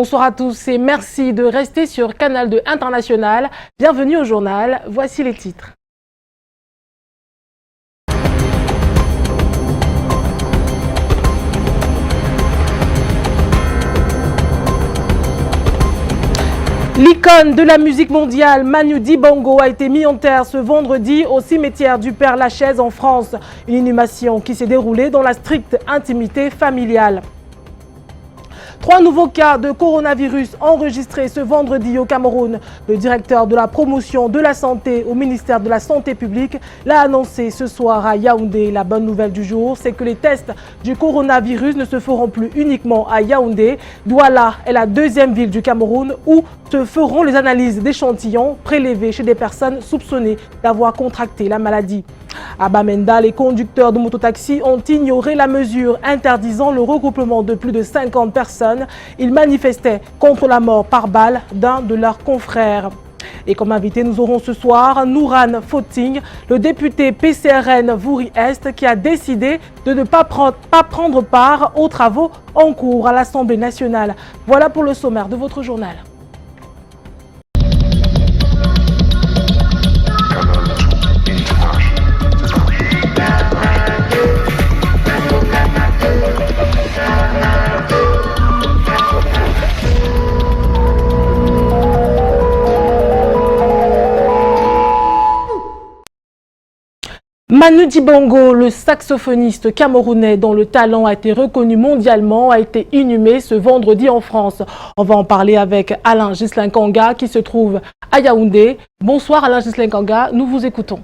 Bonsoir à tous et merci de rester sur Canal 2 International. Bienvenue au journal, voici les titres. L'icône de la musique mondiale, Manu Dibango, a été mis en terre ce vendredi au cimetière du Père-Lachaise en France. Une inhumation qui s'est déroulée dans la stricte intimité familiale. 3 nouveaux cas de coronavirus enregistrés ce vendredi au Cameroun. Le directeur de la promotion de la santé au ministère de la Santé publique l'a annoncé ce soir à Yaoundé. La bonne nouvelle du jour, c'est que les tests du coronavirus ne se feront plus uniquement à Yaoundé. Douala est la deuxième ville du Cameroun où se feront les analyses d'échantillons prélevés chez des personnes soupçonnées d'avoir contracté la maladie. À Bamenda, les conducteurs de mototaxi ont ignoré la mesure interdisant le regroupement de plus de 50 personnes. Ils manifestaient contre la mort par balle d'un de leurs confrères. Et comme invité, nous aurons ce soir Nouran Foting, le député PCRN Vouri-Est, qui a décidé de ne pas prendre part aux travaux en cours à l'Assemblée nationale. Voilà pour le sommaire de votre journal. Manu Dibango, le saxophoniste camerounais dont le talent a été reconnu mondialement, a été inhumé ce vendredi en France. On va en parler avec Alain Ghislain Kanga qui se trouve à Yaoundé. Bonsoir Alain Ghislain Kanga, nous vous écoutons.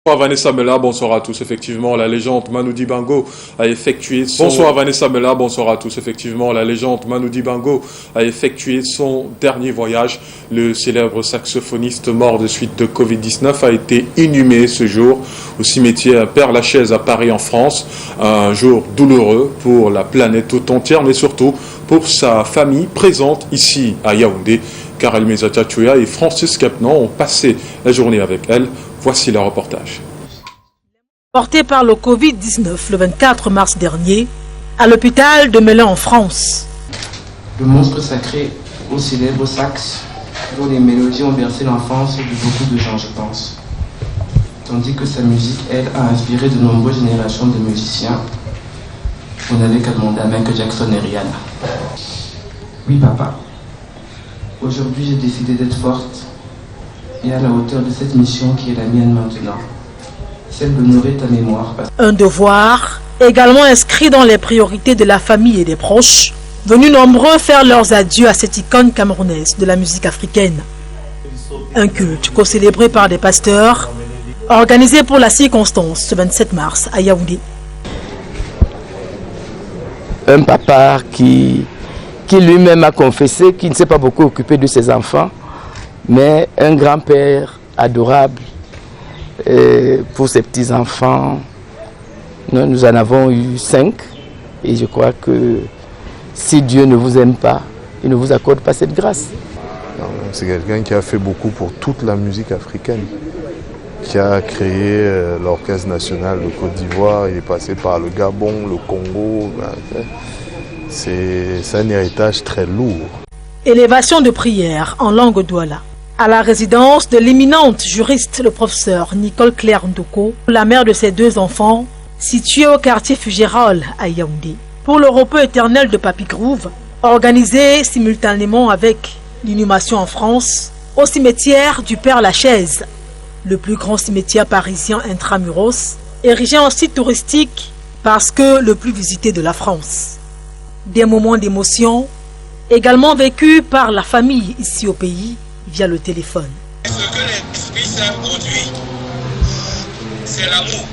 Bonsoir Vanessa Mela, bonsoir à tous. Effectivement, la légende Manu Dibango a effectué son... Bonsoir Vanessa Mela, bonsoir à tous. Effectivement, la légende Manu Dibango a effectué son dernier voyage. Le célèbre saxophoniste mort de suite de Covid-19 a été inhumé ce jour au cimetière Père-Lachaise à Paris en France. Un jour douloureux pour la planète tout entière, mais surtout pour sa famille présente ici à Yaoundé. Karel Meza-Tchatchouya et Francis Capnon ont passé la journée avec elle. Voici le reportage. Porté par le Covid-19 le 24 mars dernier, à l'hôpital de Melun en France. Le monstre sacré au célèbre sax, dont les mélodies ont bercé l'enfance de beaucoup de gens, je pense. Tandis que sa musique, elle, a inspiré de nombreuses générations de musiciens. On n'avait qu'à demander à Michael Jackson et Rihanna. Oui, papa. Aujourd'hui, j'ai décidé d'être forte et à la hauteur de cette mission qui est la mienne maintenant, celle d'honorer ta mémoire. Un devoir également inscrit dans les priorités de la famille et des proches, venus nombreux faire leurs adieux à cette icône camerounaise de la musique africaine. Un culte co-célébré par des pasteurs, organisé pour la circonstance ce 27 mars à Yaoundé. Un papa qui lui-même a confessé qu'il ne s'est pas beaucoup occupé de ses enfants, mais un grand-père adorable pour ses petits-enfants. Nous en avons eu 5 et je crois que si Dieu ne vous aime pas, il ne vous accorde pas cette grâce. C'est quelqu'un qui a fait beaucoup pour toute la musique africaine, qui a créé l'Orchestre national de Côte d'Ivoire, il est passé par le Gabon, le Congo. C'est un héritage très lourd. Élévation de prière en langue douala. À la résidence de l'éminente juriste, le professeur Nicole Claire Ndoko, la mère de ses 2 enfants, située au quartier Fugérol à Yaoundé. Pour le repos éternel de Papy Groove, organisé simultanément avec l'inhumation en France, au cimetière du Père-Lachaise, le plus grand cimetière parisien intramuros, érigé en site touristique parce que le plus visité de la France. Des moments d'émotion également vécus par la famille ici au pays via le téléphone. Ce que l'esprit saint produit, c'est l'amour,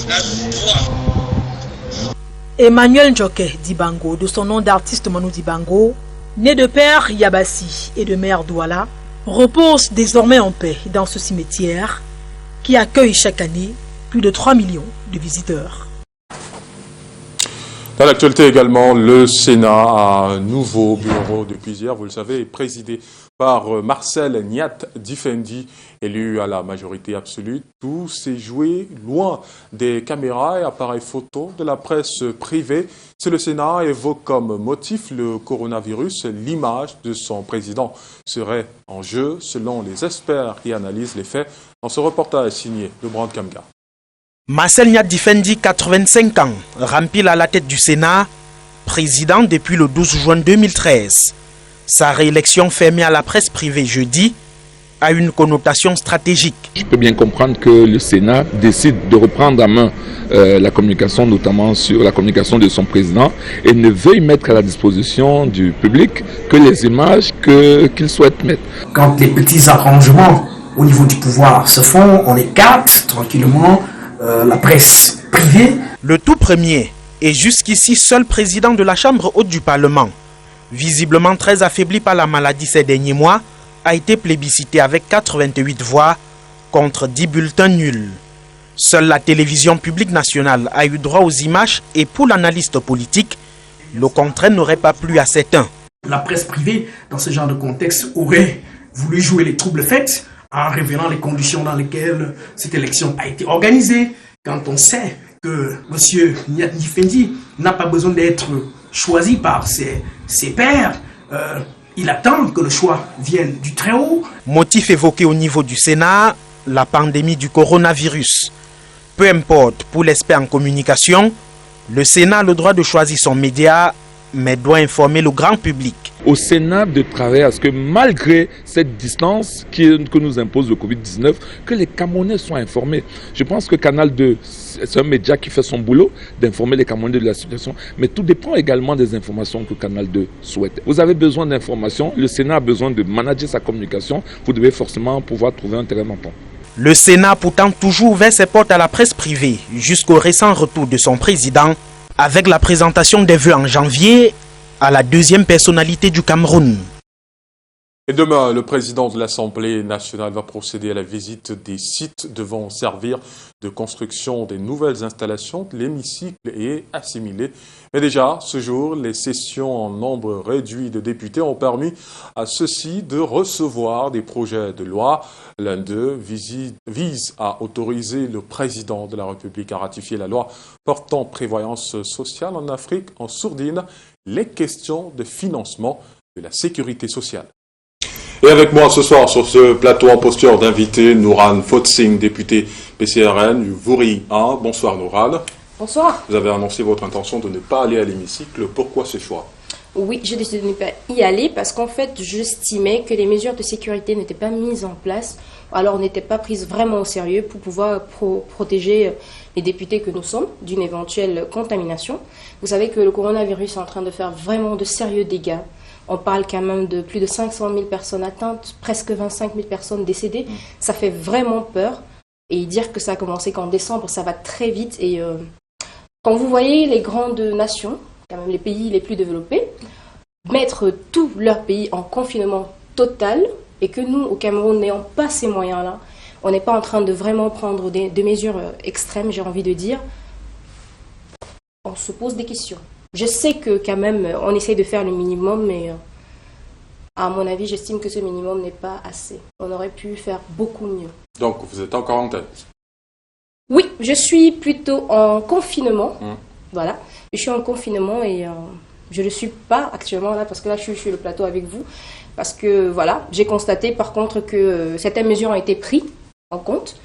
la joie. Emmanuel Njoke Dibango, de son nom d'artiste Manu Dibango, né de père Yabassi et de mère Douala, repose désormais en paix dans ce cimetière qui accueille chaque année plus de 3 millions de visiteurs. Dans l'actualité également, le Sénat a un nouveau bureau depuis hier, vous le savez, est présidé par Marcel Niat Difendi, élu à la majorité absolue. Tout s'est joué loin des caméras et appareils photos de la presse privée. Si le Sénat évoque comme motif le coronavirus, l'image de son président serait en jeu, selon les experts qui analysent les faits. Dans ce reportage signé de Brand Kamga. Marcel Niat Difendi, 85 ans, rempile à la tête du Sénat, président depuis le 12 juin 2013. Sa réélection fermée à la presse privée jeudi a une connotation stratégique. Je peux bien comprendre que le Sénat décide de reprendre en main la communication, notamment sur la communication de son président, et ne veuille mettre à la disposition du public que les images qu'il souhaite mettre. Quand les petits arrangements au niveau du pouvoir se font, on écarte tranquillement la presse privée. Le tout premier et jusqu'ici seul président de la Chambre haute du Parlement, visiblement très affaibli par la maladie ces derniers mois, a été plébiscité avec 88 voix contre 10 bulletins nuls. Seule la télévision publique nationale a eu droit aux images et pour l'analyste politique, le contraire n'aurait pas plu à certains. La presse privée, dans ce genre de contexte, aurait voulu jouer les troubles faits en révélant les conditions dans lesquelles cette élection a été organisée. Quand on sait que M. Niat Difendi n'a pas besoin d'être choisi par ses pairs, il attend que le choix vienne du très haut. Motif évoqué au niveau du Sénat, la pandémie du coronavirus. Peu importe, pour l'expert en communication, le Sénat a le droit de choisir son média, mais doit informer le grand public. Au Sénat de travailler à ce que malgré cette distance que nous impose le Covid-19, que les Camerounais soient informés. Je pense que Canal 2, c'est un média qui fait son boulot d'informer les Camerounais de la situation, mais tout dépend également des informations que Canal 2 souhaite. Vous avez besoin d'informations, le Sénat a besoin de manager sa communication, vous devez forcément pouvoir trouver un terrain d'entente. Le Sénat a pourtant toujours ouvert ses portes à la presse privée jusqu'au récent retour de son président avec la présentation des vœux en janvier à la deuxième personnalité du Cameroun. Et demain, le président de l'Assemblée nationale va procéder à la visite des sites devant servir de construction des nouvelles installations de l'hémicycle et assimilées. Mais déjà, ce jour, les sessions en nombre réduit de députés ont permis à ceux-ci de recevoir des projets de loi. L'un d'eux vise à autoriser le président de la République à ratifier la loi portant prévoyance sociale en Afrique en sourdine les questions de financement de la sécurité sociale. Et avec moi ce soir sur ce plateau en posture d'invité, Nourane Fotsing, député PCRN du Vouri 1. Bonsoir Nourane. Bonsoir. Vous avez annoncé votre intention de ne pas aller à l'hémicycle. Pourquoi ce choix? Oui, j'ai décidé de ne pas y aller parce qu'en fait, j'estimais que les mesures de sécurité n'étaient pas mises en place, alors n'étaient pas prises vraiment au sérieux pour pouvoir protéger les députés que nous sommes d'une éventuelle contamination. Vous savez que le coronavirus est en train de faire vraiment de sérieux dégâts. On parle quand même de plus de 500 000 personnes atteintes, presque 25 000 personnes décédées. Ça fait vraiment peur. Et dire que ça a commencé qu'en décembre, ça va très vite. Et quand vous voyez les grandes nations, quand même les pays les plus développés, mettre tout leur pays en confinement total, et que nous, au Cameroun, n'ayons pas ces moyens-là, on n'est pas en train de vraiment prendre des mesures extrêmes, j'ai envie de dire, on se pose des questions. Je sais que quand même, on essaye de faire le minimum, mais à mon avis, j'estime que ce minimum n'est pas assez. On aurait pu faire beaucoup mieux. Donc, vous êtes en quarantaine? Oui, je suis plutôt en confinement. Voilà, je suis en confinement et je ne le suis pas actuellement là parce que là, je suis sur le plateau avec vous. Parce que voilà, j'ai constaté par contre que certaines mesures ont été prises en compte.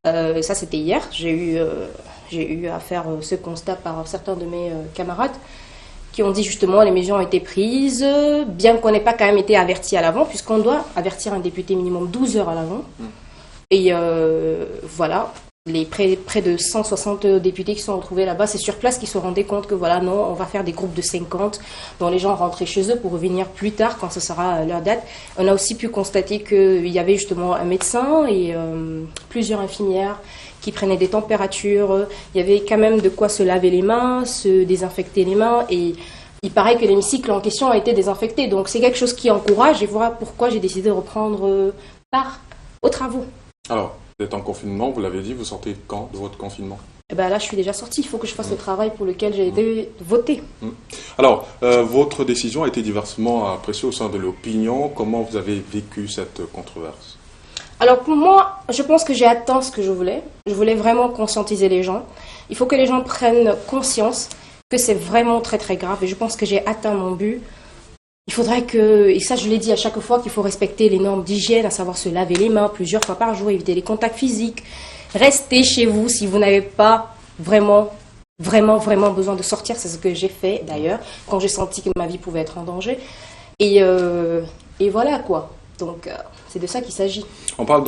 Ça, c'était hier. J'ai eu à faire ce constat par certains de mes camarades qui ont dit justement les mesures ont été prises, bien qu'on n'ait pas quand même été averti à l'avant, puisqu'on doit avertir un député minimum 12 heures à l'avant. Et voilà, les près de 160 députés qui sont retrouvés là-bas, c'est sur place qu'ils se rendaient compte que voilà, non, on va faire des groupes de 50 dont les gens rentraient chez eux pour revenir plus tard quand ce sera leur date. On a aussi pu constater qu'il y avait justement un médecin et plusieurs infirmières qui prenaient des températures. Il y avait quand même de quoi se laver les mains, se désinfecter les mains et il paraît que l'hémicycle en question a été désinfecté. Donc c'est quelque chose qui encourage et voilà pourquoi j'ai décidé de reprendre part aux travaux. Alors, Vous êtes en confinement, vous l'avez dit, vous sortez quand de votre confinement? Eh ben là, je suis déjà sortie. Il faut que je fasse le travail pour lequel j'ai été votée. Alors, votre décision a été diversement appréciée au sein de l'opinion. Comment vous avez vécu cette controverse? Alors pour moi, je pense que j'ai atteint ce que je voulais. Je voulais vraiment conscientiser les gens. Il faut que les gens prennent conscience que c'est vraiment très très grave. Et je pense que j'ai atteint mon but. Il faudrait que, et ça je l'ai dit à chaque fois, qu'il faut respecter les normes d'hygiène, à savoir se laver les mains plusieurs fois par jour, éviter les contacts physiques. Restez chez vous si vous n'avez pas vraiment besoin de sortir. C'est ce que j'ai fait d'ailleurs, quand j'ai senti que ma vie pouvait être en danger. Et voilà quoi. Donc c'est de ça qu'il s'agit. On parle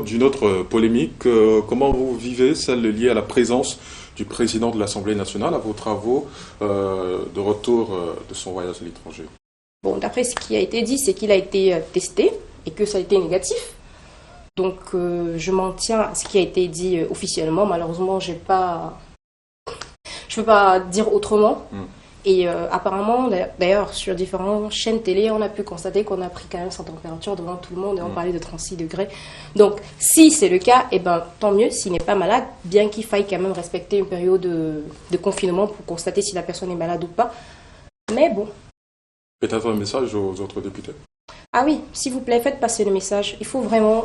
d'une autre polémique. Comment vous vivez celle liée à la présence du président de l'Assemblée nationale à vos travaux de retour de son voyage à l'étranger? Bon, d'après ce qui a été dit, c'est qu'il a été testé et que ça a été négatif. Donc, je m'en tiens à ce qui a été dit officiellement. Malheureusement, je ne peux pas dire autrement. Et apparemment, d'ailleurs, sur différentes chaînes télé, on a pu constater qu'on a pris quand même sa température devant tout le monde et on parlait de 36 degrés. Donc, si c'est le cas, eh ben, tant mieux s'il n'est pas malade, bien qu'il faille quand même respecter une période de confinement pour constater si la personne est malade ou pas. Mais bon. Peut-être un message aux autres députés? Ah oui, s'il vous plaît, faites passer le message. Il faut vraiment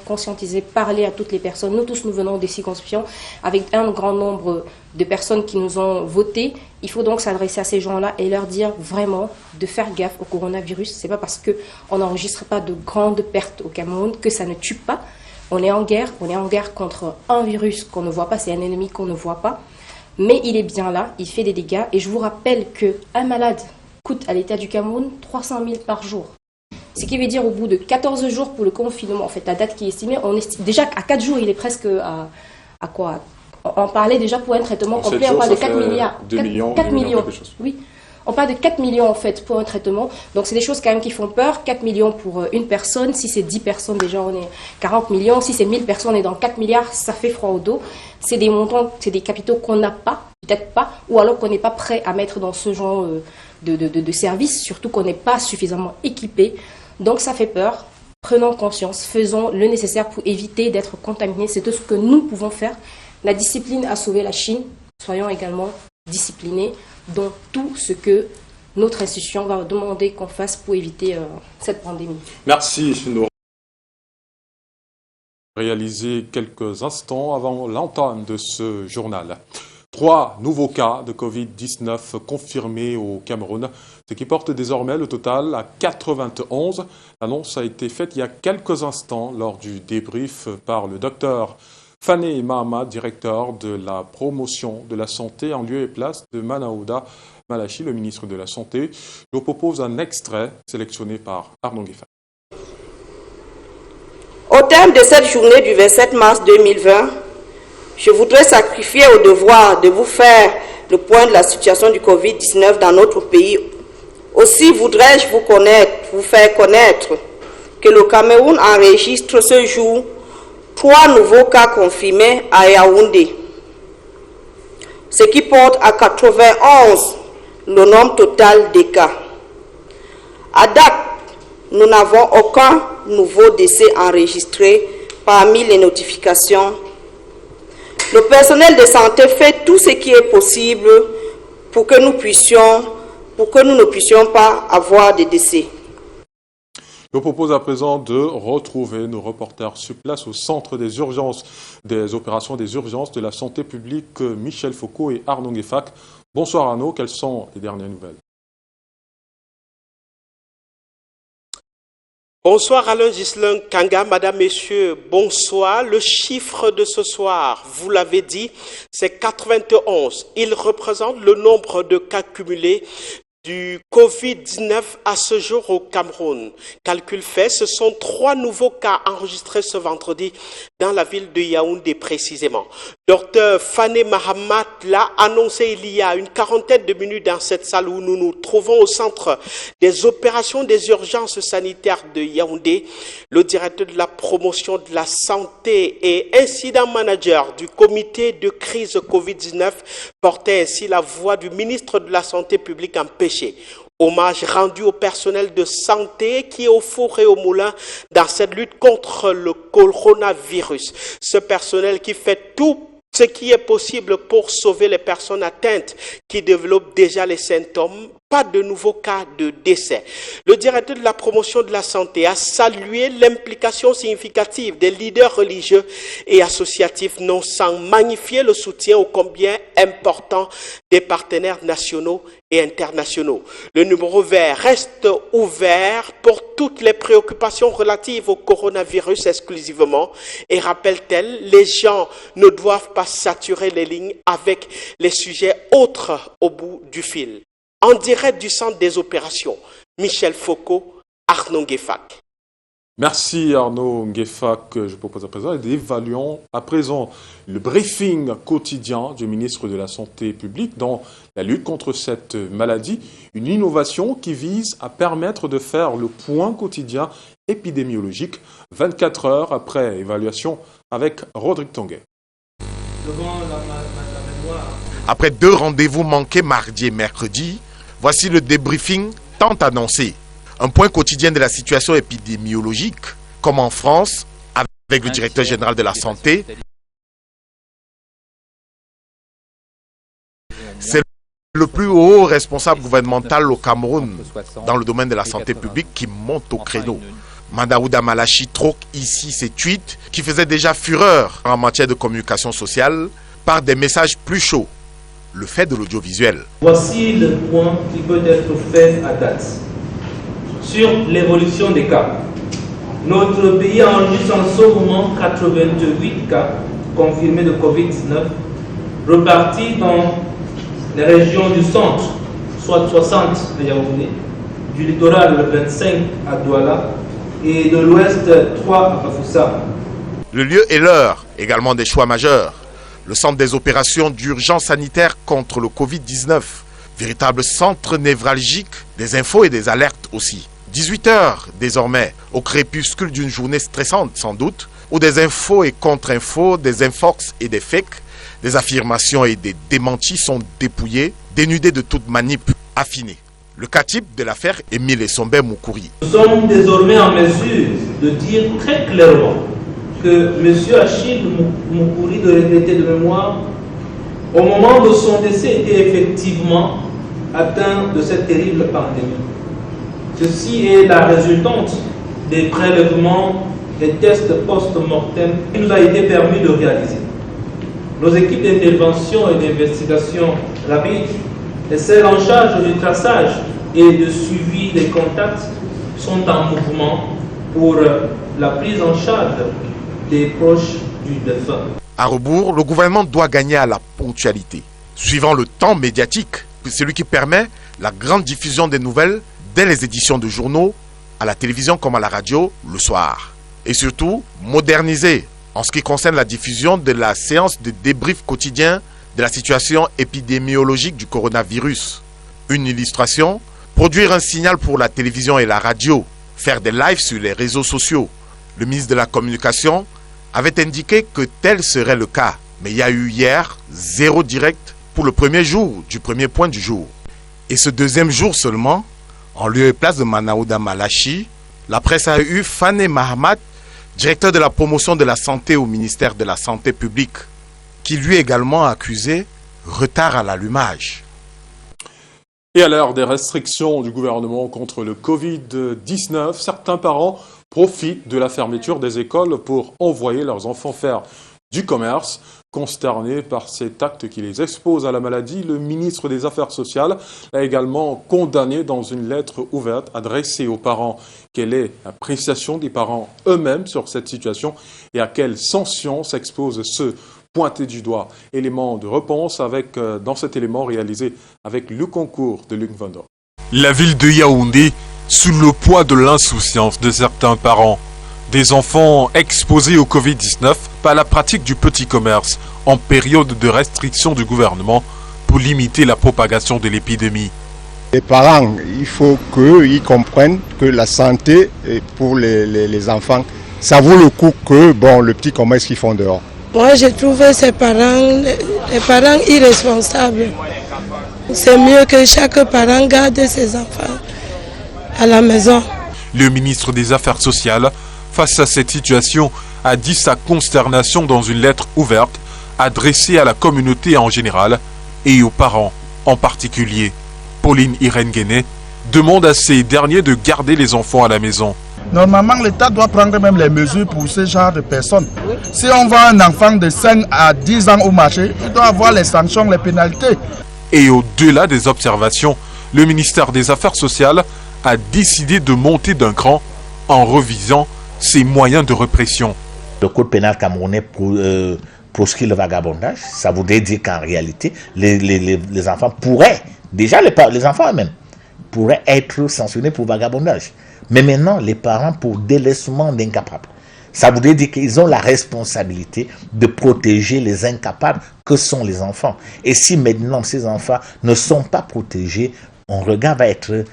conscientiser, parler à toutes les personnes. Nous tous, nous venons des circonscriptions avec un grand nombre de personnes qui nous ont voté. Il faut donc s'adresser à ces gens-là et leur dire vraiment de faire gaffe au coronavirus. C'est pas parce qu'on n'enregistre pas de grandes pertes au Cameroun que ça ne tue pas. On est en guerre contre un virus qu'on ne voit pas, c'est un ennemi qu'on ne voit pas. Mais il est bien là, il fait des dégâts. Et je vous rappelle qu'un malade coûte à l'État du Cameroun 300 000 par jour. Ce qui veut dire au bout de 14 jours pour le confinement, en fait, la date qui est estimée, on estime déjà à 4 jours, il est presque à quoi? On parlait déjà pour un traitement complet, on parle de 4 milliards. 2 millions, 4 millions, oui. On parle de 4 millions en fait pour un traitement. Donc c'est des choses quand même qui font peur. 4 millions pour une personne. Si c'est 10 personnes, déjà on est 40 millions. Si c'est 1000 personnes, on est dans 4 milliards. Ça fait froid au dos. C'est des montants, c'est des capitaux qu'on n'a pas, peut-être pas, ou alors qu'on n'est pas prêt à mettre dans ce genre de service, surtout qu'on n'est pas suffisamment équipé. Donc ça fait peur. Prenons conscience, faisons le nécessaire pour éviter d'être contaminés. C'est tout ce que nous pouvons faire. La discipline a sauvé la Chine. Soyons également disciplinés dans tout ce que notre institution va demander qu'on fasse pour éviter cette pandémie. Merci. Nous réaliser quelques instants avant l'entame de ce journal. 3 nouveaux cas de Covid-19 confirmés au Cameroun, ce qui porte désormais le total à 91. L'annonce a été faite il y a quelques instants lors du débrief par le docteur Fané Mahama, directeur de la promotion de la santé en lieu et place de Manaouda Malachi, le ministre de la Santé. Je vous propose un extrait sélectionné par Arnaud Gueffat. Au terme de cette journée du 27 mars 2020, je voudrais sacrifier au devoir de vous faire le point de la situation du Covid-19 dans notre pays. Aussi voudrais-je vous faire connaître que le Cameroun enregistre ce jour 3 nouveaux cas confirmés à Yaoundé, ce qui porte à 91 le nombre total des cas. À date, nous n'avons aucun nouveau décès enregistré parmi les notifications. Le personnel de santé fait tout ce qui est possible pour que nous ne puissions pas avoir de décès. Je vous propose à présent de retrouver nos reporters sur place au centre des urgences, des opérations des urgences de la santé publique, Michel Foucault et Arnaud Gueffac. Bonsoir Arnaud, quelles sont les dernières nouvelles? Bonsoir Alain Ghislain Kanga, Madame, Messieurs, bonsoir. Le chiffre de ce soir, vous l'avez dit, c'est 91. Il représente le nombre de cas cumulés du Covid-19 à ce jour au Cameroun. Calcul fait, ce sont 3 nouveaux cas enregistrés ce vendredi dans la ville de Yaoundé précisément. Docteur Fané Mahamat l'a annoncé il y a une quarantaine de minutes dans cette salle où nous nous trouvons au centre des opérations des urgences sanitaires de Yaoundé. Le directeur de la promotion de la santé et incident manager du comité de crise Covid-19 portait ainsi la voix du ministre de la Santé publique empêché. Hommage rendu au personnel de santé qui est au four et au moulin dans cette lutte contre le coronavirus. Ce personnel qui fait tout ce qui est possible pour sauver les personnes atteintes qui développent déjà les symptômes. Pas de nouveaux cas de décès. Le directeur de la promotion de la santé a salué l'implication significative des leaders religieux et associatifs, non sans magnifier le soutien ô combien important des partenaires nationaux et internationaux. Le numéro vert reste ouvert pour toutes les préoccupations relatives au coronavirus exclusivement et rappelle-t-elle, les gens ne doivent pas saturer les lignes avec les sujets autres au bout du fil. En direct du centre des opérations, Michel Foucault, Arnaud Nguefak. Merci Arnaud Nguefak. Je propose à présent d'évaluer à présent le briefing quotidien du ministre de la Santé publique dans la lutte contre cette maladie. Une innovation qui vise à permettre de faire le point quotidien épidémiologique 24 heures après évaluation avec Rodrigue Tonguet. Après 2 rendez-vous manqués mardi et mercredi, voici le débriefing tant annoncé. Un point quotidien de la situation épidémiologique, comme en France, avec le directeur général de la santé. C'est le plus haut responsable gouvernemental au Cameroun dans le domaine de la santé publique qui monte au créneau. Mandaouda Malachi troque ici ses tweets qui faisaient déjà fureur en matière de communication sociale par des messages plus chauds. Le fait de l'audiovisuel. Voici le point qui peut être fait à date. Sur l'évolution des cas, notre pays enregistre en ce moment 88 cas confirmés de Covid-19, repartis dans les régions du centre, soit 60 à Yaoundé, du littoral 25 à Douala et de l'ouest 3 à Bafoussa. Le lieu et l'heure, également des choix majeurs. Le centre des opérations d'urgence sanitaire contre le Covid-19, véritable centre névralgique des infos et des alertes aussi. 18 heures désormais, au crépuscule d'une journée stressante sans doute, où des infos et contre-infos, des infox et des fakes, des affirmations et des démentis sont dépouillés, dénudés de toute manip affinée. Le cas type de l'affaire Émile Essombe Moukouri. Nous sommes désormais en mesure de dire très clairement que M. Achille Moukouri, de regretter de mémoire, au moment de son décès, était effectivement atteint de cette terrible pandémie. Ceci est la résultante des prélèvements et tests post-mortem qui nous a été permis de réaliser. Nos équipes d'intervention et d'investigation rapide et celles en charge du traçage et de suivi des contacts sont en mouvement pour la prise en charge des proches du défunt. À rebours, le gouvernement doit gagner à la ponctualité, suivant le temps médiatique, celui qui permet la grande diffusion des nouvelles dès les éditions de journaux, à la télévision comme à la radio, le soir. Et surtout, moderniser en ce qui concerne la diffusion de la séance de débrief quotidien de la situation épidémiologique du coronavirus. Une illustration, produire un signal pour la télévision et la radio, faire des lives sur les réseaux sociaux. Le ministre de la Communication avait indiqué que tel serait le cas. Mais il y a eu hier 0 direct pour le premier jour du premier point du jour. Et ce deuxième jour seulement, en lieu et place de Mandaouda Malachi, la presse a eu Fane Mahamat, directeur de la promotion de la santé au ministère de la Santé publique, qui lui également a accusé retard à l'allumage. Et à l'heure des restrictions du gouvernement contre le Covid-19, certains parents profitent de la fermeture des écoles pour envoyer leurs enfants faire du commerce. Consterné par cet acte qui les expose à la maladie, le ministre des Affaires sociales a également condamné dans une lettre ouverte adressée aux parents. Quelle est l'appréciation des parents eux-mêmes sur cette situation et à quelles sanctions s'exposent ceux pointés du doigt? Élément de réponse avec, dans cet élément réalisé avec le concours de Luc Vendor. La ville de Yaoundé, sous le poids de l'insouciance de certains parents. Des enfants exposés au Covid-19 par la pratique du petit commerce en période de restriction du gouvernement pour limiter la propagation de l'épidémie. Les parents, il faut qu'ils comprennent que la santé pour les enfants, ça vaut le coup que le petit commerce qu'ils font dehors. Moi, j'ai trouvé ces parents, les parents irresponsables. C'est mieux que chaque parent garde ses enfants à la maison. Le ministre des Affaires sociales, face à cette situation, a dit sa consternation dans une lettre ouverte adressée à la communauté en général et aux parents en particulier. Pauline Irène Guéné demande à ces derniers de garder les enfants à la maison. Normalement, l'État doit prendre même les mesures pour ce genre de personnes. Si on voit un enfant de 5 à 10 ans au marché, il doit avoir les sanctions, les pénalités. Et au-delà des observations, le ministère des Affaires sociales a décidé de monter d'un cran en revisant ses moyens de répression. Le code pénal camerounais proscrit le vagabondage. Ça voudrait dire qu'en réalité, les enfants pourraient, déjà les enfants eux-mêmes, pourraient être sanctionnés pour vagabondage. Mais maintenant, les parents pour délaissement d'incapables. Ça voudrait dire qu'ils ont la responsabilité de protéger les incapables que sont les enfants. Et si maintenant ces enfants ne sont pas protégés, un regard va être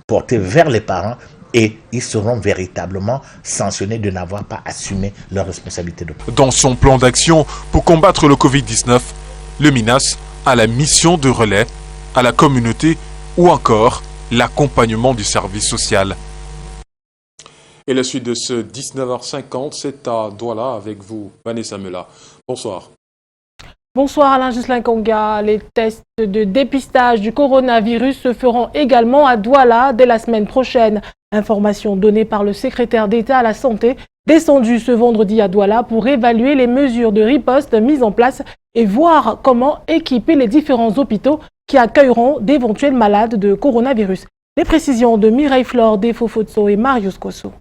porté vers les parents et ils seront véritablement sanctionnés de n'avoir pas assumé leurs responsabilités. Dans son plan d'action pour combattre le Covid-19, le MINAS a la mission de relais à la communauté ou encore l'accompagnement du service social. Et la suite de ce 19h50, c'est à Douala avec vous, Vanessa Mela. Bonsoir. Bonsoir Alain Ghislain Konga. Les tests de dépistage du coronavirus se feront également à Douala dès la semaine prochaine. Information donnée par le secrétaire d'État à la Santé, descendu ce vendredi à Douala pour évaluer les mesures de riposte mises en place et voir comment équiper les différents hôpitaux qui accueilleront d'éventuels malades de coronavirus. Les précisions de Mireille Flore, Defo et Marius Kosso.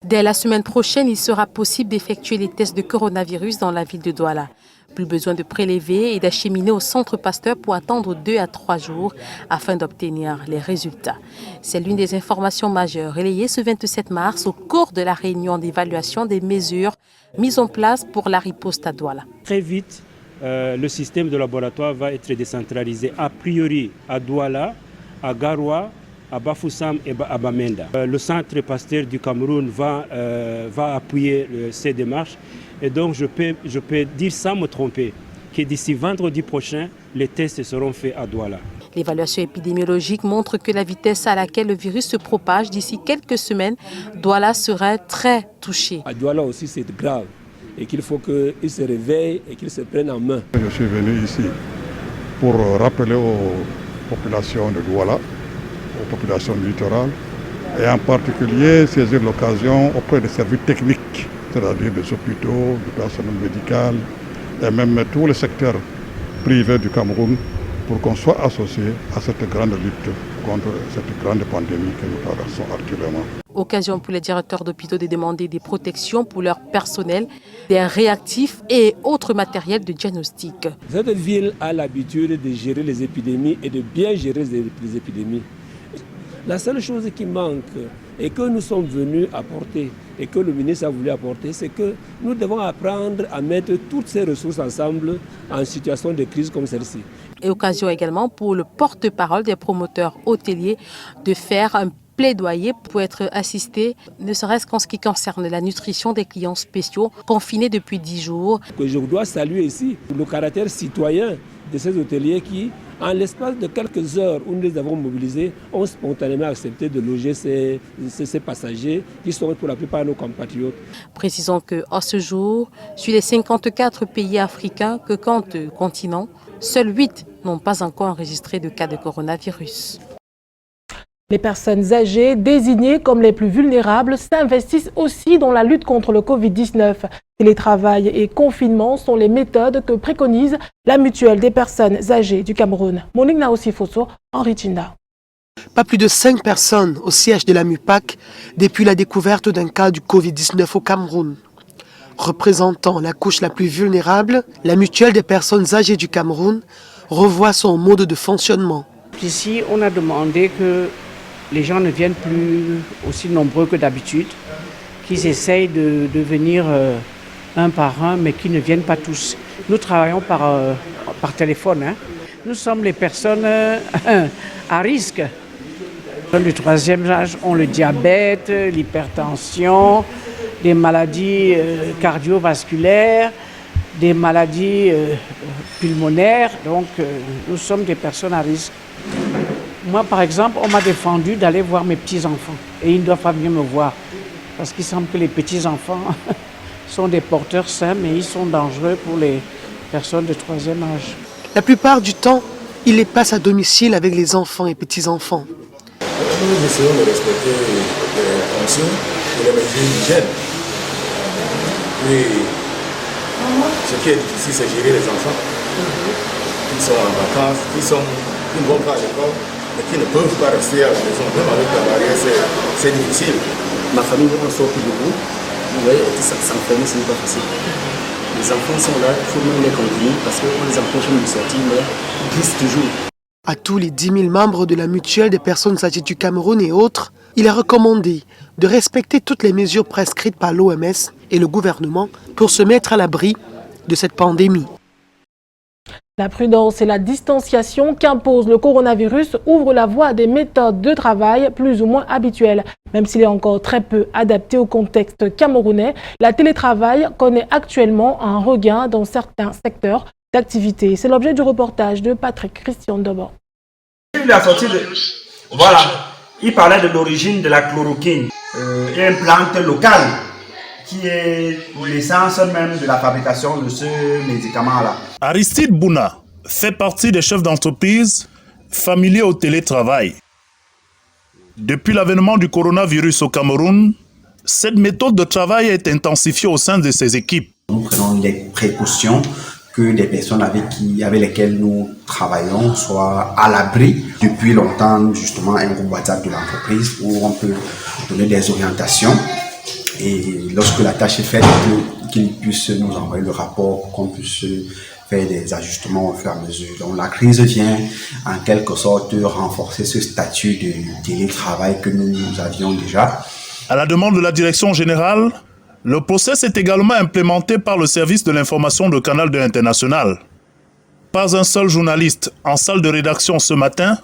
Dès la semaine prochaine, il sera possible d'effectuer les tests de coronavirus dans la ville de Douala. Plus besoin de prélever et d'acheminer au centre Pasteur pour attendre 2 à 3 jours afin d'obtenir les résultats. C'est l'une des informations majeures relayées ce 27 mars au cours de la réunion d'évaluation des mesures mises en place pour la riposte à Douala. Très vite, le système de laboratoire va être décentralisé a priori à Douala, à Garoua, à Bafoussam et à Bamenda. Le centre Pasteur du Cameroun va appuyer ces démarches et donc je peux dire sans me tromper que d'ici vendredi prochain, les tests seront faits à Douala. L'évaluation épidémiologique montre que la vitesse à laquelle le virus se propage d'ici quelques semaines, Douala serait très touchée. À Douala aussi c'est grave et qu'il faut qu'ils se réveillent et qu'ils se prennent en main. Je suis venu ici pour rappeler aux populations de Douala, aux populations littorales, et en particulier saisir l'occasion auprès des services techniques, c'est-à-dire des hôpitaux, du personnel médical et même tous les secteurs privés du Cameroun pour qu'on soit associé à cette grande lutte contre cette grande pandémie que nous traversons actuellement. Occasion pour les directeurs d'hôpitaux de demander des protections pour leur personnel, des réactifs et autres matériels de diagnostic. Cette ville a l'habitude de gérer les épidémies et de bien gérer les épidémies. La seule chose qui manque et que nous sommes venus apporter et que le ministre a voulu apporter, c'est que nous devons apprendre à mettre toutes ces ressources ensemble en situation de crise comme celle-ci. Et occasion également pour le porte-parole des promoteurs hôteliers de faire un plaidoyer pour être assisté, ne serait-ce qu'en ce qui concerne la nutrition des clients spéciaux confinés depuis 10 jours. Je dois saluer ici le caractère citoyen de ces hôteliers qui, en l'espace de quelques heures où nous les avons mobilisés, ont spontanément accepté de loger ces passagers qui sont pour la plupart nos compatriotes. Précisons qu'à ce jour, sur les 54 pays africains que compte le continent, seuls 8 n'ont pas encore enregistré de cas de coronavirus. Les personnes âgées, désignées comme les plus vulnérables, s'investissent aussi dans la lutte contre le Covid-19. Télétravail et confinement sont les méthodes que préconise la mutuelle des personnes âgées du Cameroun. Monique Naossi Fosso, Henri Tinda. Pas plus de 5 personnes au siège de la MUPAC depuis la découverte d'un cas du Covid-19 au Cameroun. Représentant la couche la plus vulnérable, la mutuelle des personnes âgées du Cameroun revoit son mode de fonctionnement. Ici, on a demandé que les gens ne viennent plus aussi nombreux que d'habitude, qu'ils essayent de venir un par un, mais qu'ils ne viennent pas tous. Nous travaillons par téléphone. Hein. Nous sommes les personnes à risque. Du troisième âge ont le diabète, l'hypertension, les maladies cardiovasculaires, des maladies pulmonaires, donc nous sommes des personnes à risque. Moi, par exemple, on m'a défendu d'aller voir mes petits-enfants et ils ne doivent pas venir me voir parce qu'il semble que les petits-enfants sont des porteurs sains, mais ils sont dangereux pour les personnes de 3e âge. La plupart du temps, il les passe à domicile avec les enfants et petits-enfants. Nous essayons de respecter les consignes et les mesures d'hygiène. Et ce qui est difficile, c'est gérer les enfants qui sont en vacances, qui ne vont pas à l'école, mais qui ne peuvent pas rester à la maison. Même avec la barrière, c'est difficile. Ma famille, on sort plus de vous. Vous voyez, s'enfermer, ce n'est pas facile. Les enfants sont là, il faut même les contenir parce qu'on les empêche de sortir, mais ils glissent toujours. À tous les 10 000 membres de la mutuelle des personnes âgées du Cameroun et autres, il est recommandé de respecter toutes les mesures prescrites par l'OMS et le gouvernement pour se mettre à l'abri de cette pandémie. La prudence et la distanciation qu'impose le coronavirus ouvrent la voie à des méthodes de travail plus ou moins habituelles. Même s'il est encore très peu adapté au contexte camerounais, la télétravail connaît actuellement un regain dans certains secteurs d'activité. C'est l'objet du reportage de Patrick Christian Dobor. Voilà, il parlait de l'origine de la chloroquine, une plante locale qui est l'essence même de la fabrication de ce médicament-là. Aristide Bouna fait partie des chefs d'entreprise familiers au télétravail. Depuis l'avènement du coronavirus au Cameroun, cette méthode de travail est intensifiée au sein de ses équipes. Nous prenons les précautions que les personnes avec lesquelles nous travaillons soient à l'abri. Depuis longtemps, justement, un groupe WhatsApp de l'entreprise où on peut donner des orientations. Et lorsque la tâche est faite, qu'ils puissent nous envoyer le rapport, qu'on puisse faire des ajustements au fur et à mesure. Donc la crise vient en quelque sorte renforcer ce statut de télétravail que nous avions déjà. À la demande de la direction générale, le process est également implémenté par le service de l'information de Canal 2 International. Pas un seul journaliste en salle de rédaction ce matin,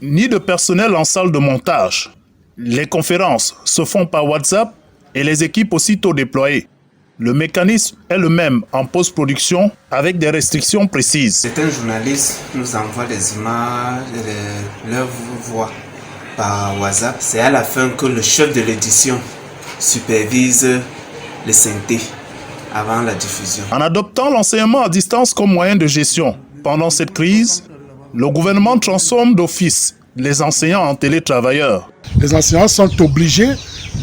ni de personnel en salle de montage. Les conférences se font par WhatsApp et les équipes aussitôt déployées. Le mécanisme est le même en post-production avec des restrictions précises. Certains journalistes nous envoient des images, leur voix par WhatsApp. C'est à la fin que le chef de l'édition supervise les synthés avant la diffusion. En adoptant l'enseignement à distance comme moyen de gestion, pendant cette crise, le gouvernement transforme d'office les enseignants en télétravailleurs. Les enseignants sont obligés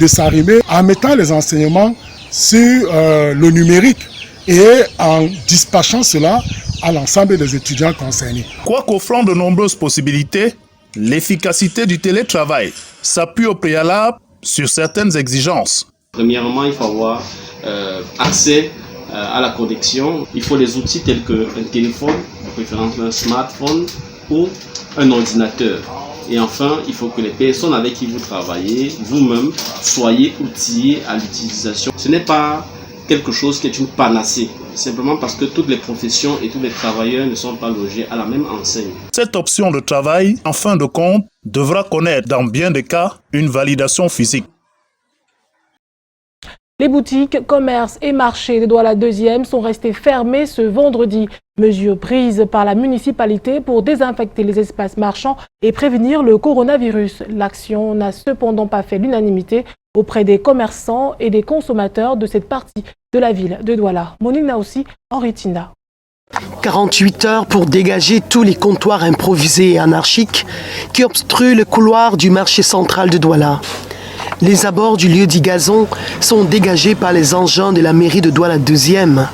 de s'arrimer en mettant les enseignements sur le numérique et en dispatchant cela à l'ensemble des étudiants concernés. Quoiqu'offrant de nombreuses possibilités, l'efficacité du télétravail s'appuie au préalable sur certaines exigences. Premièrement, il faut avoir accès à la connexion. Il faut des outils tels qu'un téléphone, de préférence un smartphone ou un ordinateur. Et enfin, il faut que les personnes avec qui vous travaillez, vous-même, soyez outillés à l'utilisation. Ce n'est pas quelque chose qui est une panacée, simplement parce que toutes les professions et tous les travailleurs ne sont pas logés à la même enseigne. Cette option de travail, en fin de compte, devra connaître dans bien des cas une validation physique. Les boutiques, commerces et marchés de Douala 2e sont restés fermés ce vendredi. Mesure prise par la municipalité pour désinfecter les espaces marchands et prévenir le coronavirus. L'action n'a cependant pas fait l'unanimité auprès des commerçants et des consommateurs de cette partie de la ville de Douala. Monique Naoussi, Henri Tinda. 48 heures pour dégager tous les comptoirs improvisés et anarchiques qui obstruent le couloir du marché central de Douala. Les abords du lieu dit gazon sont dégagés par les engins de la mairie de Douala 2e.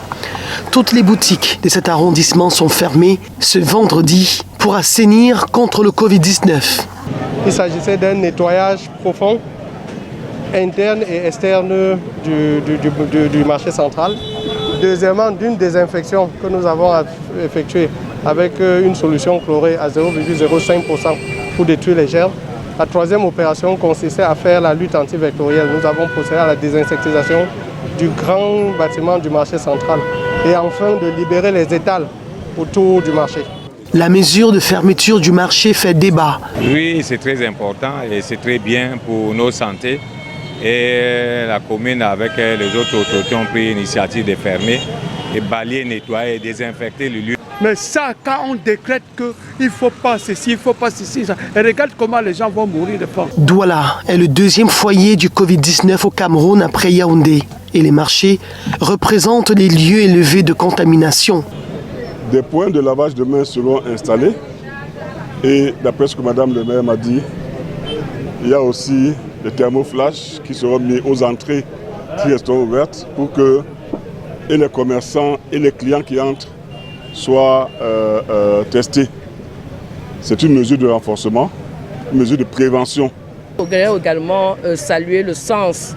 Toutes les boutiques de cet arrondissement sont fermées ce vendredi pour assainir contre le Covid-19. Il s'agissait d'un nettoyage profond, interne et externe du marché central. Deuxièmement, d'une désinfection que nous avons effectuée avec une solution chlorée à 0,05% pour détruire les germes. La troisième opération consistait à faire la lutte antivectorielle. Nous avons procédé à la désinsectisation du grand bâtiment du marché central et enfin de libérer les étals autour du marché. La mesure de fermeture du marché fait débat. Oui, c'est très important et c'est très bien pour nos santé Et la commune avec les autres autorités ont pris l'initiative de fermer et balayer, nettoyer et désinfecter le lieu. Mais ça, quand on décrète qu'il ne faut pas ceci, il ne faut pas ceci, ça, et regarde comment les gens vont mourir de faim. Douala est le deuxième foyer du Covid-19 au Cameroun après Yaoundé. Et les marchés représentent les lieux élevés de contamination. Des points de lavage de mains seront installés. Et d'après ce que Madame le maire m'a dit, il y a aussi des thermoflash qui seront mis aux entrées qui resteront ouvertes pour que et les commerçants et les clients qui entrent soient testés. C'est une mesure de renforcement, une mesure de prévention. Je voudrais également saluer le sens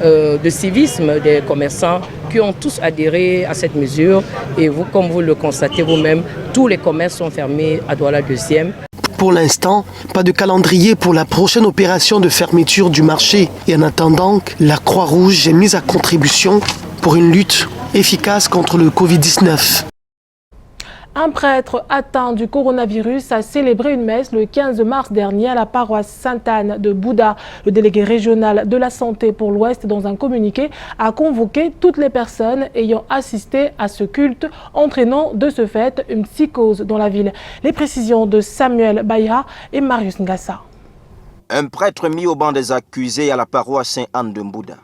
de civisme des commerçants qui ont tous adhéré à cette mesure. Et vous, comme vous le constatez vous-même, tous les commerces sont fermés à Douala 2e. Pour l'instant, pas de calendrier pour la prochaine opération de fermeture du marché. Et en attendant, la Croix-Rouge est mise à contribution pour une lutte efficace contre le Covid-19. Un prêtre atteint du coronavirus a célébré une messe le 15 mars dernier à la paroisse Sainte-Anne de Bouddha. Le délégué régional de la santé pour l'Ouest, dans un communiqué, a convoqué toutes les personnes ayant assisté à ce culte, entraînant de ce fait une psychose dans la ville. Les précisions de Samuel Baya et Marius Ngassa. Un prêtre mis au banc des accusés à la paroisse Sainte-Anne de Bouddha.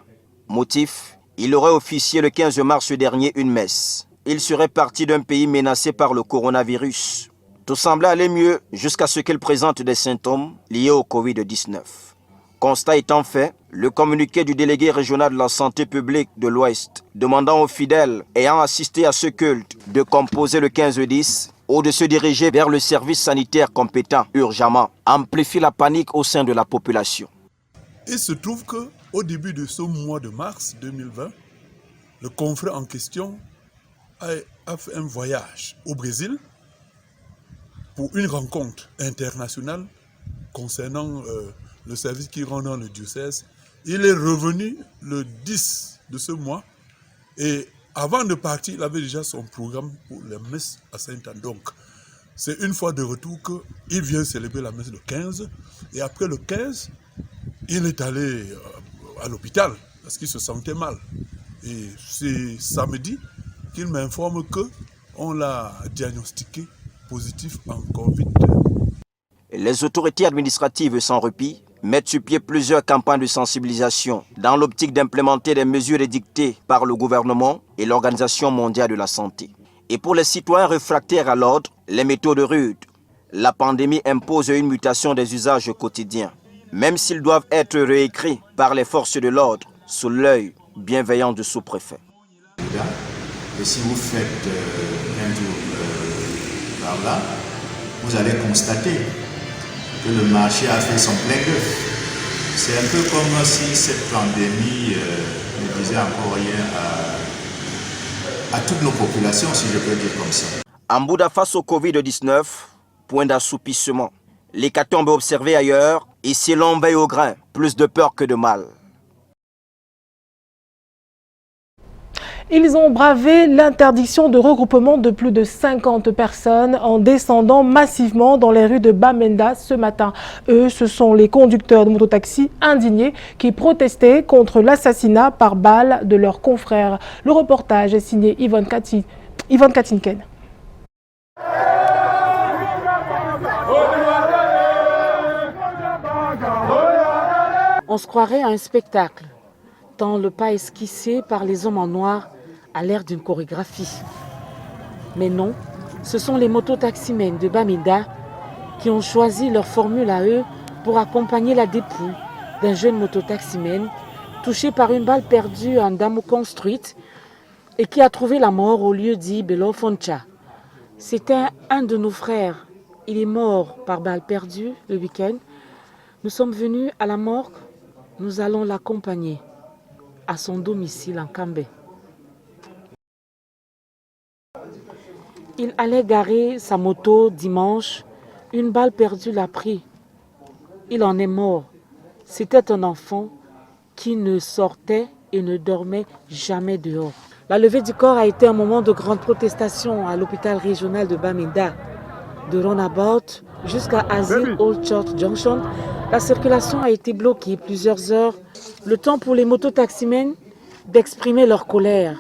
Motif, il aurait officié le 15 mars dernier une messe. Il serait parti d'un pays menacé par le coronavirus. Tout semblait aller mieux jusqu'à ce qu'il présente des symptômes liés au Covid-19. Constat étant fait, le communiqué du délégué régional de la santé publique de l'Ouest, demandant aux fidèles ayant assisté à ce culte de composer le 15-10 ou de se diriger vers le service sanitaire compétent urgemment, amplifie la panique au sein de la population. Il se trouve qu'au début de ce mois de mars 2020, le confrère en question a fait un voyage au Brésil pour une rencontre internationale concernant le service qui rend dans le diocèse. Il est revenu le 10 de ce mois et avant de partir, il avait déjà son programme pour la messe à Sainte-Anne. Donc, c'est une fois de retour qu'il vient célébrer la messe le 15 et après le 15, il est allé à l'hôpital parce qu'il se sentait mal. Et c'est samedi qu'il m'informe qu'on l'a diagnostiqué positif en Covid. Les autorités administratives sans répit mettent sur pied plusieurs campagnes de sensibilisation dans l'optique d'implémenter des mesures édictées par le gouvernement et l'Organisation mondiale de la santé. Et pour les citoyens réfractaires à l'ordre, les méthodes rudes, la pandémie impose une mutation des usages quotidiens, même s'ils doivent être réécrits par les forces de l'ordre sous l'œil bienveillant du sous-préfet. Et si vous faites un tour par là, vous allez constater que le marché a fait son plein d'œuf. C'est un peu comme si cette pandémie ne disait encore rien à toutes nos populations, si je peux dire comme ça. En Bouddha, face au Covid-19, point d'assoupissement. L'hécatombe observée ailleurs, ici l'on veille au grain, plus de peur que de mal. Ils ont bravé l'interdiction de regroupement de plus de 50 personnes en descendant massivement dans les rues de Bamenda ce matin. Eux, ce sont les conducteurs de mototaxi indignés qui protestaient contre l'assassinat par balle de leurs confrères. Le reportage est signé Yvonne Katinken. On se croirait à un spectacle, tant le pas esquissé par les hommes en noir a l'air d'une chorégraphie. Mais non, ce sont les mototaximens de Bamenda qui ont choisi leur formule à eux pour accompagner la dépouille d'un jeune mototaximen touché par une balle perdue en Damocon Street et qui a trouvé la mort au lieu dit Belo Foncha. C'était un de nos frères. Il est mort par balle perdue le week-end. Nous sommes venus à la morgue. Nous allons l'accompagner à son domicile en Cambé. Il allait garer sa moto dimanche. Une balle perdue l'a pris. Il en est mort. C'était un enfant qui ne sortait et ne dormait jamais dehors. La levée du corps a été un moment de grande protestation à l'hôpital régional de Bamenda. De Roundabout jusqu'à Asile Old Church Junction, La circulation a été bloquée plusieurs heures, le temps pour les mototaximens d'exprimer leur colère.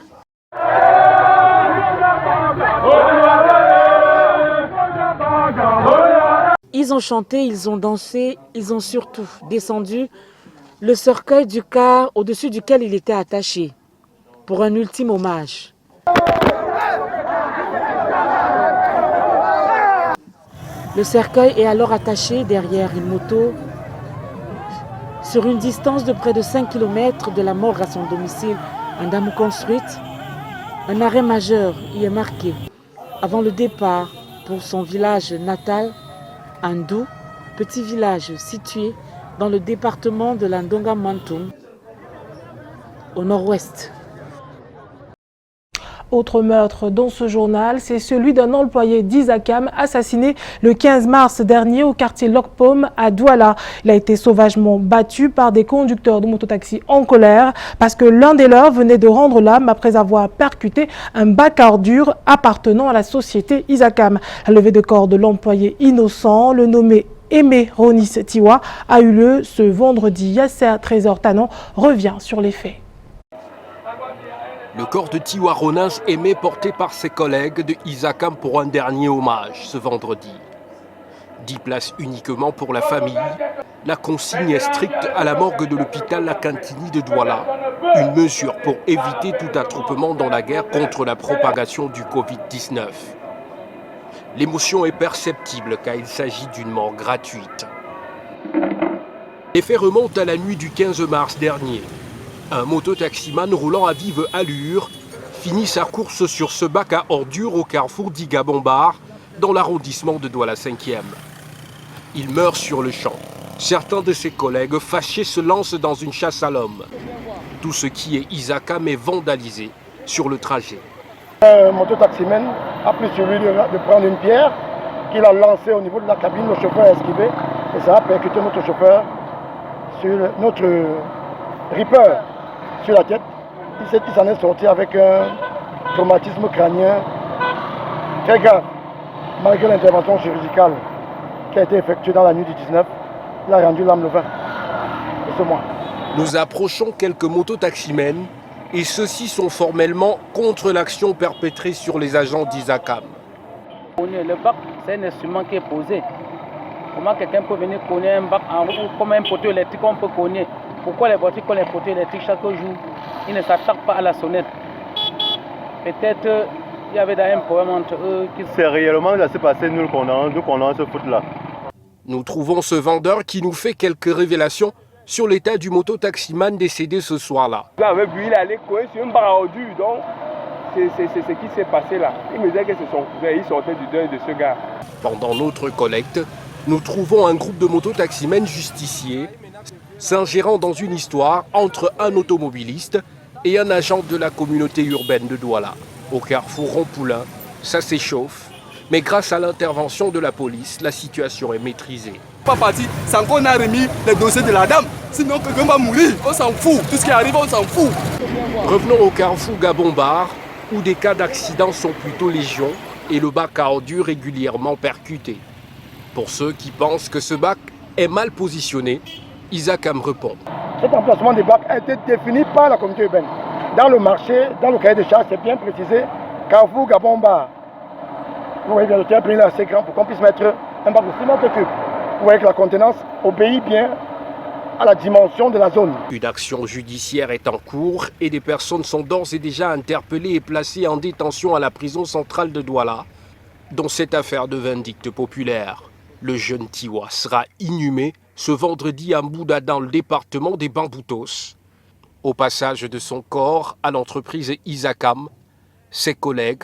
Ils ont chanté, ils ont dansé, ils ont surtout descendu le cercueil du car au-dessus duquel il était attaché pour un ultime hommage. Le cercueil est alors attaché derrière une moto sur une distance de près de 5 km de la morgue à son domicile en Damou construite. Un arrêt majeur y est marqué avant le départ pour son village natal, Andou, petit village situé dans le département de la Ndonga-Mantoum, au nord-ouest. Autre meurtre dans ce journal, c'est celui d'un employé d'Isakam assassiné le 15 mars dernier au quartier Lokpom à Douala. Il a été sauvagement battu par des conducteurs de mototaxi en colère parce que l'un des leurs venait de rendre l'âme après avoir percuté un bac à ordures appartenant à la société Isakam. La levée de corps de l'employé innocent, le nommé Aimé Ronis Tiwa, a eu lieu ce vendredi. Yasser Trésor Tanan revient sur les faits. Le corps de Tiwa Ronas Aimé porté par ses collègues de Isakam pour un dernier hommage ce vendredi. 10 places uniquement pour la famille. La consigne est stricte à la morgue de l'hôpital La Cantini de Douala. Une mesure pour éviter tout attroupement dans la guerre contre la propagation du Covid-19. L'émotion est perceptible car il s'agit d'une mort gratuite. Les faits remontent à la nuit du 15 mars dernier. Un mototaximan roulant à vive allure finit sa course sur ce bac à ordures au carrefour d'Iga-Bombard, dans l'arrondissement de Douala 5e. Il meurt sur le champ. Certains de ses collègues fâchés se lancent dans une chasse à l'homme. Tout ce qui est Isakam est vandalisé sur le trajet. Un mototaximan a pris sur lui de prendre une pierre qu'il a lancée au niveau de la cabine. Le chauffeur a esquivé et ça a percuté notre chauffeur sur notre Reaper sur la tête. Il s'en est sorti avec un traumatisme crânien très grave. Malgré l'intervention chirurgicale qui a été effectuée dans la nuit du 19, il a rendu l'âme le 20 de ce mois. Nous approchons quelques mototaximens et ceux-ci sont formellement contre l'action perpétrée sur les agents d'Isakam. Le bac, c'est un instrument qui est posé. Comment quelqu'un peut venir cogner un bac en roue comme un poteau électrique on peut cogner? Pourquoi les voitures collent les poteaux électriques chaque jour? Ils ne s'attaquent pas à la sonnette. Peut-être il y avait un problème entre eux. C'est réellement ce qui s'est passé, nous qu'on a ce foot-là. Nous trouvons ce vendeur qui nous fait quelques révélations sur l'état du mototaximan décédé ce soir-là. Avec lui, il allait courir sur une barre à ordures, donc c'est ce qui s'est passé là. Il me disait que c'est son cousin, il sortait du deuil de ce gars. Pendant notre collecte, nous trouvons un groupe de mototaximens justiciers s'ingérant dans une histoire entre un automobiliste et un agent de la communauté urbaine de Douala. Au carrefour Rond-Poulain, ça s'échauffe, mais grâce à l'intervention de la police, la situation est maîtrisée. Pas parti, sans qu'on a remis les dossiers de la dame, sinon quelqu'un va mourir, on s'en fout, tout ce qui arrive on s'en fout. Revenons au carrefour Gabombard, où des cas d'accidents sont plutôt légion et le bac à ordures régulièrement percuté. Pour ceux qui pensent que ce bac est mal positionné, Isakam répond. Cet emplacement des bacs a été défini par la communauté urbaine. Dans le marché, dans le cahier de charges, c'est bien précisé, Carrefour Gabomba. Vous voyez bien le terrain est assez grand pour qu'on puisse mettre un bac de 6 mètres cubes. Vous voyez que la contenance obéit bien à la dimension de la zone. Une action judiciaire est en cours et des personnes sont d'ores et déjà interpellées et placées en détention à la prison centrale de Douala, dont cette affaire de vindicte populaire. Le jeune Tiwa sera inhumé ce vendredi à Mbouda dans le département des Bamboutos. Au passage de son corps à l'entreprise Isakam, ses collègues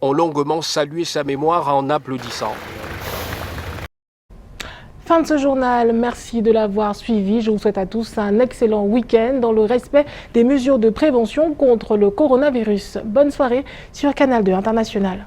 ont longuement salué sa mémoire en applaudissant. Fin de ce journal, merci de l'avoir suivi. Je vous souhaite à tous un excellent week-end dans le respect des mesures de prévention contre le coronavirus. Bonne soirée sur Canal 2 International.